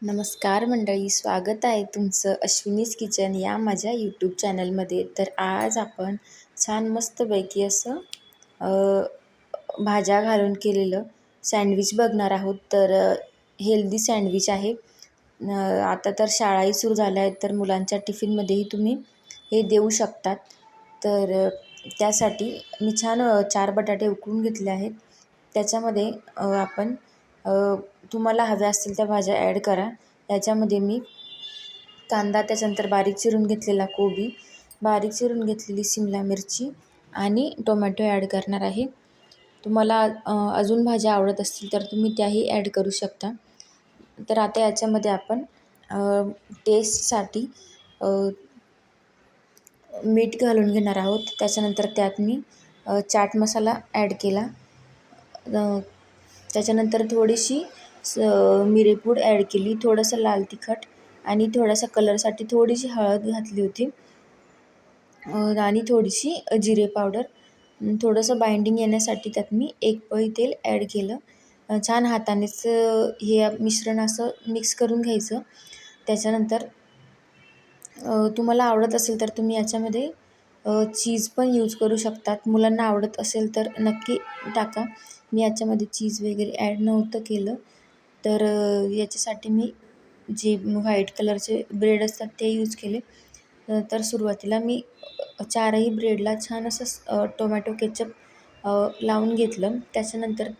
नमस्कार मंडळी, स्वागत आहे तुमचं अश्विनीज किचन या माझ्या यूट्यूब चॅनलमध्ये. तर आज आपण छान मस्तपैकी असं भाज्या घालून केलेलं सँडविच बघणार आहोत. तर हेल्दी सँडविच आहे. आता तर शाळाही सुरू झाल्या आहेत, तर मुलांच्या टिफिनमध्येही तुम्ही हे देऊ शकतात. तर त्यासाठी मी छान 4 बटाटे उकडून घेतले आहेत. त्याच्यामध्ये आपण तुम्हाला हव्या असतील त्या भाज्या ॲड करा. याच्यामध्ये मी कांदा, त्याच्यानंतर बारीक चिरून घेतलेला कोबी, बारीक चिरून घेतलेली शिमला मिरची आणि टोमॅटो ॲड करणार आहे. तुम्हाला अजून भाज्या आवडत असतील तर तुम्ही त्याही ॲड करू शकता. तर आता याच्यामध्ये आपण टेस्टसाठी मीठ घालून घेणार आहोत. त्याच्यानंतर त्यात मी चाट मसाला ॲड केला. त्याच्यानंतर थोडीशी मिरेपूड ॲड केली, थोडंसं लाल तिखट आणि थोडासा कलरसाठी थोडीशी हळद घातली होती आणि थोडीशी जिरे पावडर. थोडंसं बाइंडिंग येण्यासाठी त्यात मी 1 पळी तेल ॲड केलं. छान हातानेच हे मिश्रण असं मिक्स करून घ्यायचं. त्याच्यानंतर तुम्हाला आवडत असेल तर तुम्ही याच्यामध्ये चीज पण यूज करू शकतात. मुलांना आवडत असेल तर नक्की टाका. मी याच्यामध्ये चीज वगैरे ॲड नव्हतं केलं. तर याच्यासाठी मी जे व्हाईट कलरचे ब्रेड असतात ते यूज केले. तर सुरुवातीला मी 4ही ब्रेडला छान असं टोमॅटो केचप लावून घेतलं. त्याच्यानंतर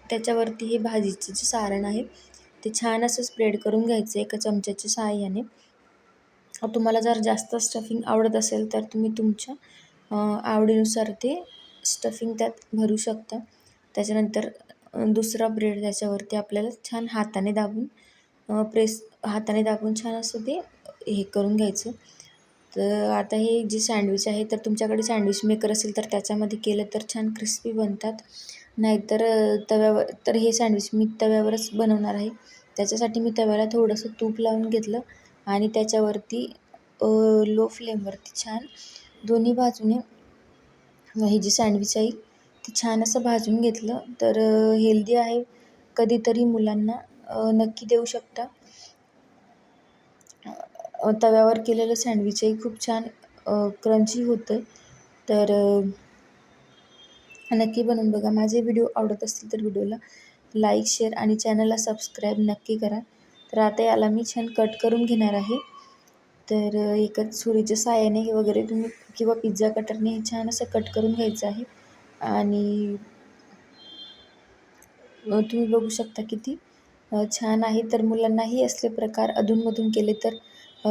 त्याच्यावरती हे भाजीचं जे सारण आहे ते छान असं स्प्रेड करून घ्यायचं एका चमच्याच्या सहाय्याने. तुम्हाला जर जास्त स्टफिंग आवडत असेल तर तुम्ही तुमच्या आवडीनुसार ते स्टफिंग त्यात भरू शकता. त्याच्यानंतर दुसरा ब्रेड त्याच्यावरती आपल्याला छान हाताने दाबून हाताने दाबून छान असं ते हे करून घ्यायचं. तर आता हे जे सँडविच आहे तर तुमच्याकडे सँडविच मेकर असेल तर त्याच्यामध्ये केलं तर छान क्रिस्पी बनतात. नाहीतर तव्यावर, तर हे सँडविच मी तव्यावरच बनवणार आहे. त्याच्यासाठी मी तव्याला थोडंसं तूप लावून घेतलं आणि त्याच्यावरती लो फ्लेमवरती छान दोन्ही बाजूने हे जे सँडविच आहे ते छान असं भाजून घेतलं. तर हेल्दी आहे, कधीतरी मुलांना नक्की देऊ शकता. तव्यावर केलेलं सँडविचही खूप छान क्रंची होतं. तर नक्की बनवून बघा. माझे व्हिडिओ आवडत असतील तर व्हिडिओला लाईक, शेअर आणि चॅनलला सबस्क्राईब नक्की करा. तर आता याला मी छान कट करून घेणार आहे. तर एका सुरीच्या साहाय्याने वगैरे तुम्ही किंवा पिझ्झा कटरने हे छान असं कट करून घ्यायचं आहे. आणि तुम्ही बघू शकता किती छान आहे. तर मुलांनाही असले प्रकार अधूनमधून केले तर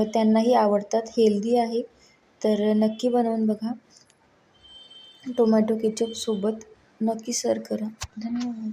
त्यांनाही आवडतात, हेल्दी आहे. तर नक्की बनवून बघा. टोमॅटो केचपसोबत नक्की सर्व्ह करा. धन्यवाद.